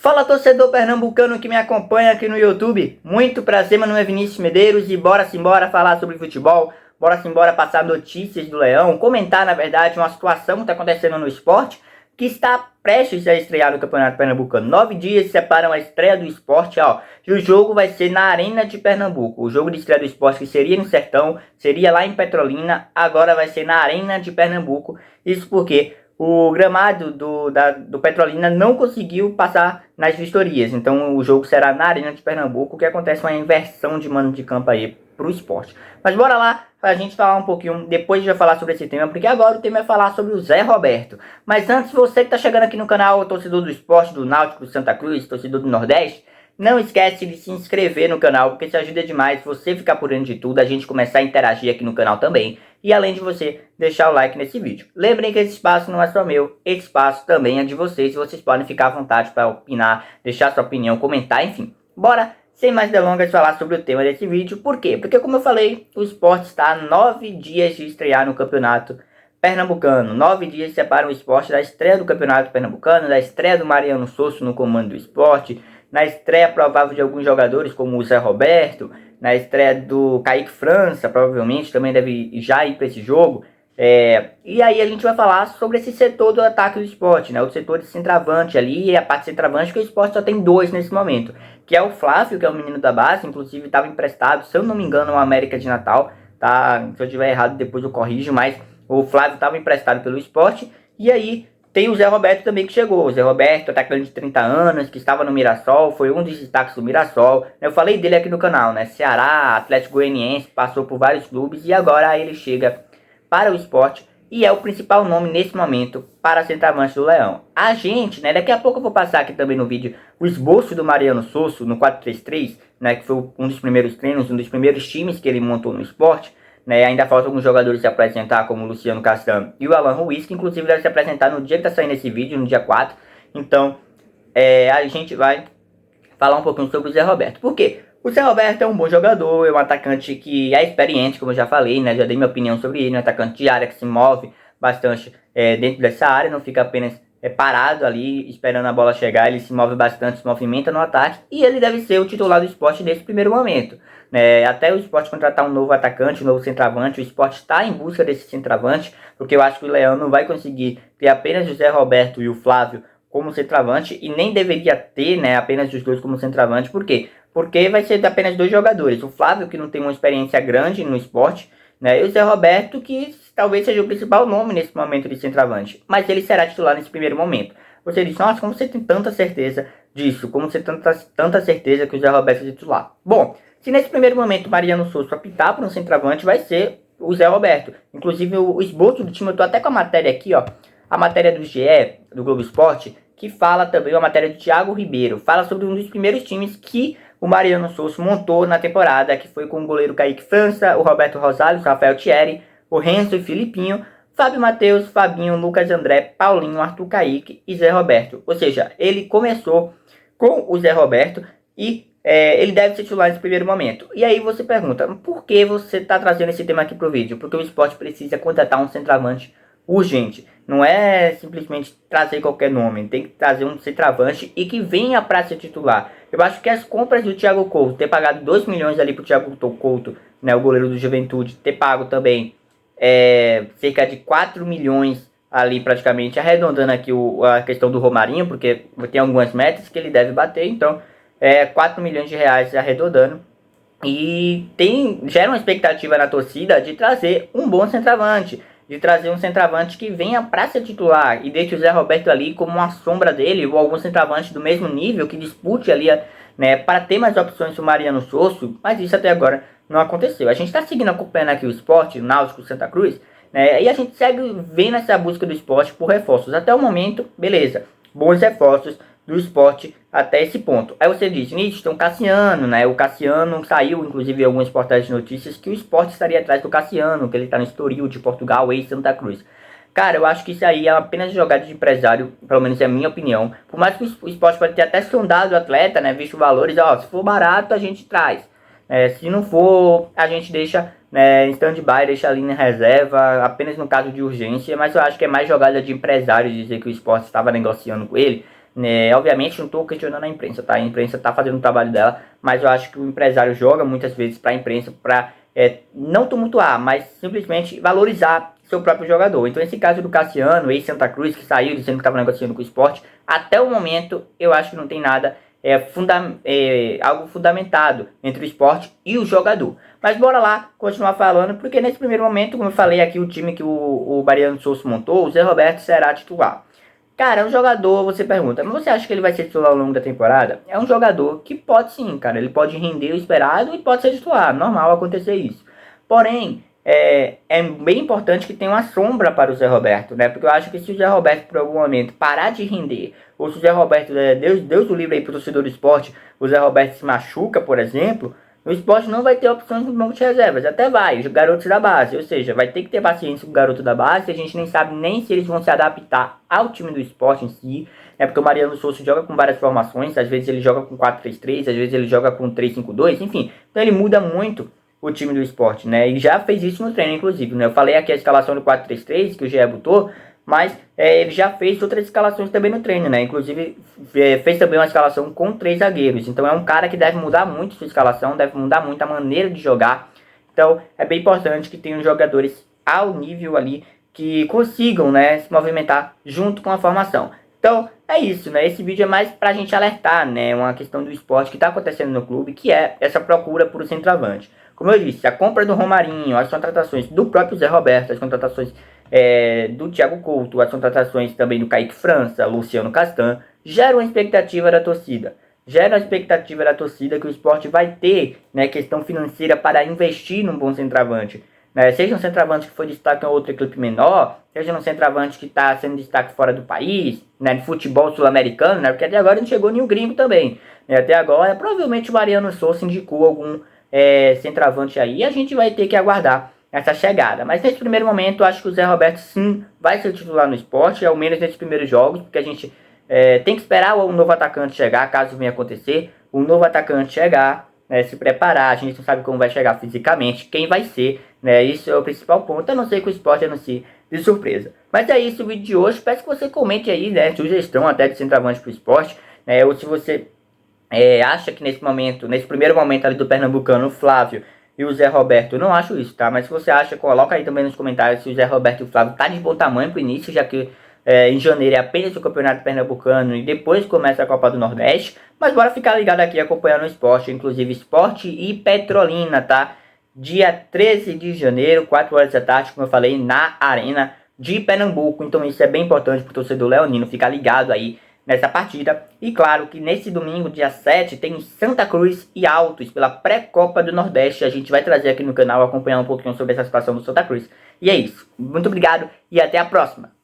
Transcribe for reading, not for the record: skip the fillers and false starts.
Fala, torcedor pernambucano que me acompanha aqui no YouTube. Muito prazer, meu nome é Vinícius Medeiros e bora simbora falar sobre futebol. Bora simbora passar notícias do Leão, comentar, na verdade, uma situação que está acontecendo no esporte que está prestes a estrear no Campeonato Pernambucano. 9 dias separam a estreia do esporte, e o jogo vai ser na Arena de Pernambuco. O jogo de estreia do esporte, que seria no Sertão, seria lá em Petrolina, agora vai ser na Arena de Pernambuco. Isso porque o gramado do Petrolina não conseguiu passar nas vistorias. Então o jogo será na Arena de Pernambuco, que acontece uma inversão de mando de campo aí pro esporte. Mas bora lá pra gente falar um pouquinho, depois de já falar sobre esse tema, porque agora o tema é falar sobre o Zé Roberto. Mas antes, você que tá chegando aqui no canal, torcedor do esporte, do Náutico, do Santa Cruz, torcedor do Nordeste, não esquece de se inscrever no canal, porque isso ajuda demais você ficar por dentro de tudo, a gente começar a interagir aqui no canal também. E além de você deixar o like nesse vídeo. Lembrem que esse espaço não é só meu, esse espaço também é de vocês. E vocês podem ficar à vontade para opinar, deixar sua opinião, comentar, enfim. Bora, sem mais delongas, falar sobre o tema desse vídeo. Por quê? Porque, como eu falei, o esporte está a 9 dias de estrear no Campeonato Pernambucano. 9 dias separam o esporte da estreia do Campeonato Pernambucano, da estreia do Mariano Sosso no comando do esporte, na estreia provável de alguns jogadores como o Zé Roberto, na estreia do Kaique França, provavelmente também deve já ir para esse jogo. E aí a gente vai falar sobre esse setor do ataque do esporte, né? O setor de centroavante ali, e a parte de centroavante, que o esporte só tem dois nesse momento, que é o Flávio, que é o menino da base, inclusive estava emprestado, se eu não me engano, ao América de Natal, tá? Se eu estiver errado depois eu corrijo, mas o Flávio estava emprestado pelo esporte. E aí tem o Zé Roberto também que chegou. O Zé Roberto, atacante de 30 anos, que estava no Mirassol, foi um dos destaques do Mirassol. Eu falei dele aqui no canal, né? Ceará, Atlético Goianiense, passou por vários clubes e agora ele chega para o esporte e é o principal nome nesse momento para centroavante do Leão. A gente, né? Daqui a pouco eu vou passar aqui também no vídeo o esboço do Mariano Sosso no 4-3-3, né? Que foi um dos primeiros treinos, um dos primeiros times que ele montou no esporte. Né, ainda faltam alguns jogadores se apresentar, como o Luciano Castan e o Alan Ruiz, que inclusive deve se apresentar no dia que está saindo esse vídeo, no dia 4. Então, a gente vai falar um pouquinho sobre o Zé Roberto. Por quê? O Zé Roberto é um bom jogador, é um atacante que é experiente, como eu já falei, né? Já dei minha opinião sobre ele, um atacante de área que se move bastante dentro dessa área, não fica apenas parado ali, esperando a bola chegar, ele se move bastante, se movimenta no ataque, e ele deve ser o titular do esporte nesse primeiro momento. Até o esporte contratar um novo atacante, um novo centroavante, o esporte está em busca desse centroavante, porque eu acho que o Leão não vai conseguir ter apenas o Zé Roberto e o Flávio como centroavante, e nem deveria ter, né, apenas os dois como centroavante. Por quê? Porque vai ser apenas dois jogadores, o Flávio, que não tem uma experiência grande no esporte, né, e o Zé Roberto, que talvez seja o principal nome nesse momento de centroavante, mas ele será titular nesse primeiro momento. Você diz, nossa, como você tem tanta certeza disso? Como você tem tanta certeza que o Zé Roberto é titular? Bom, se nesse primeiro momento o Mariano Souza optar por um centroavante, vai ser o Zé Roberto. Inclusive o esboço do time, eu tô até com a matéria aqui, a matéria do GE, do Globo Esporte, que fala também, a matéria do Thiago Ribeiro, fala sobre um dos primeiros times que o Mariano Souza montou na temporada, que foi com o goleiro Kaique França, o Roberto Rosales, o Rafael Thierry, o Renzo e Filipinho, Fábio Matheus, Fabinho, Lucas André, Paulinho, Arthur Kaique e Zé Roberto. Ou seja, ele começou com o Zé Roberto e ele deve ser titular nesse primeiro momento. E aí você pergunta, por que você está trazendo esse tema aqui para o vídeo? Porque o esporte precisa contratar um centroavante urgente. Não é simplesmente trazer qualquer nome, tem que trazer um centroavante e que venha para ser titular. Eu acho que as compras do Thiago Couto, ter pagado 2 milhões ali para o Thiago Couto, né, o goleiro do Juventude, ter pago também cerca de 4 milhões ali praticamente, arredondando aqui a questão do Romarinho, porque tem algumas metas que ele deve bater, então 4 milhões de reais arredondando. E gera uma expectativa na torcida de trazer um bom centroavante, de trazer um centroavante que venha para ser titular e deixe o Zé Roberto ali como uma sombra dele, ou algum centroavante do mesmo nível que dispute ali, né, para ter mais opções do Mariano Sosso, mas isso até agora não aconteceu. A gente está seguindo acompanhando aqui o esporte, o Náutico, Santa Cruz, né, e a gente segue vendo essa busca do esporte por reforços. Até o momento, beleza, bons reforços do esporte até esse ponto. Aí você diz, nisso tem o Cassiano, né? O Cassiano saiu, inclusive, em algumas portais de notícias que o esporte estaria atrás do Cassiano, que ele tá no Estoril de Portugal, ex-Santa Cruz. Cara, eu acho que isso aí é apenas jogada de empresário, pelo menos é a minha opinião. Por mais que o esporte pode ter até sondado o atleta, né? Visto valores, se for barato a gente traz. Se não for, a gente deixa em stand-by, deixa ali na reserva, apenas no caso de urgência. Mas eu acho que é mais jogada de empresário dizer que o esporte estava negociando com ele, Obviamente não estou questionando a imprensa, tá? A imprensa está fazendo o trabalho dela, mas eu acho que o empresário joga muitas vezes para a imprensa para não tumultuar, mas simplesmente valorizar seu próprio jogador. Então esse caso do Cassiano, ex-Santa Cruz, que saiu dizendo que estava negociando com o Sport, até o momento eu acho que não tem nada algo fundamentado entre o Sport e o jogador. Mas bora lá continuar falando, porque nesse primeiro momento, como eu falei aqui, o time que o Mariano Souza montou, o Zé Roberto será titular. Cara, é um jogador, você pergunta, mas você acha que ele vai ser titular ao longo da temporada? É um jogador que pode sim, cara, ele pode render o esperado e pode ser titular, normal acontecer isso. Porém, é bem importante que tenha uma sombra para o Zé Roberto, né? Porque eu acho que se o Zé Roberto por algum momento parar de render, ou se o Zé Roberto, Deus o livre aí pro torcedor do esporte, o Zé Roberto se machuca, por exemplo, o esporte não vai ter opções no banco de reservas, até vai, os garotos da base, ou seja, vai ter que ter paciência com o garoto da base, a gente nem sabe nem se eles vão se adaptar ao time do esporte em si, porque o Mariano Souza joga com várias formações, às vezes ele joga com 4-3-3, às vezes ele joga com 3-5-2, enfim, então ele muda muito o time do esporte, né, e já fez isso no treino, inclusive, né, eu falei aqui a escalação do 4-3-3, que o GE botou, mas ele já fez outras escalações também no treino, né? Inclusive fez também uma escalação com 3 zagueiros. Então é um cara que deve mudar muito sua escalação, deve mudar muito a maneira de jogar. Então é bem importante que tenham jogadores ao nível ali que consigam, né, se movimentar junto com a formação. Então é isso, né? Esse vídeo é mais pra gente alertar, né? Uma questão do esporte que está acontecendo no clube, que é essa procura por um centroavante. Como eu disse, a compra do Romarinho, as contratações do próprio Zé Roberto, as contratações do Thiago Couto, as contratações também do Kaique França, Luciano Castan, geram uma expectativa da torcida. Gera a expectativa da torcida que o esporte vai ter, né, questão financeira para investir num bom centroavante. Né? Seja um centroavante que foi destaque em outra equipe menor, seja um centroavante que está sendo destaque fora do país, né, de futebol sul-americano, né, porque até agora não chegou nenhum gringo também. Né? Até agora, provavelmente o Mariano Souza indicou algum centroavante aí, e a gente vai ter que aguardar essa chegada. Mas nesse primeiro momento, eu acho que o Zé Roberto sim vai ser titular no esporte, ao menos nesses primeiros jogos, porque a gente tem que esperar o novo atacante chegar, caso venha acontecer, o novo atacante chegar, né, se preparar, a gente não sabe como vai chegar fisicamente, quem vai ser, né, isso é o principal ponto, a não ser que o esporte anuncie de surpresa. Mas é isso o vídeo de hoje, peço que você comente aí, né, sugestão até de centroavante para o esporte, né, ou se você acha que nesse primeiro momento ali do Pernambucano, o Flávio e o Zé Roberto, eu não acho isso, tá? Mas se você acha, coloca aí também nos comentários se o Zé Roberto e o Flávio tá de bom tamanho pro início, já que em janeiro é apenas o Campeonato Pernambucano e depois começa a Copa do Nordeste. Mas bora ficar ligado aqui acompanhando o esporte, inclusive Esporte e Petrolina, tá? Dia 13 de janeiro, 4 horas da tarde, como eu falei, na Arena de Pernambuco. Então isso é bem importante pro torcedor leonino ficar ligado aí nessa partida. E claro que nesse domingo, dia 7, tem Santa Cruz e Altos pela pré-copa do Nordeste. A gente vai trazer aqui no canal, acompanhar um pouquinho sobre essa situação do Santa Cruz. E é isso. Muito obrigado e até a próxima.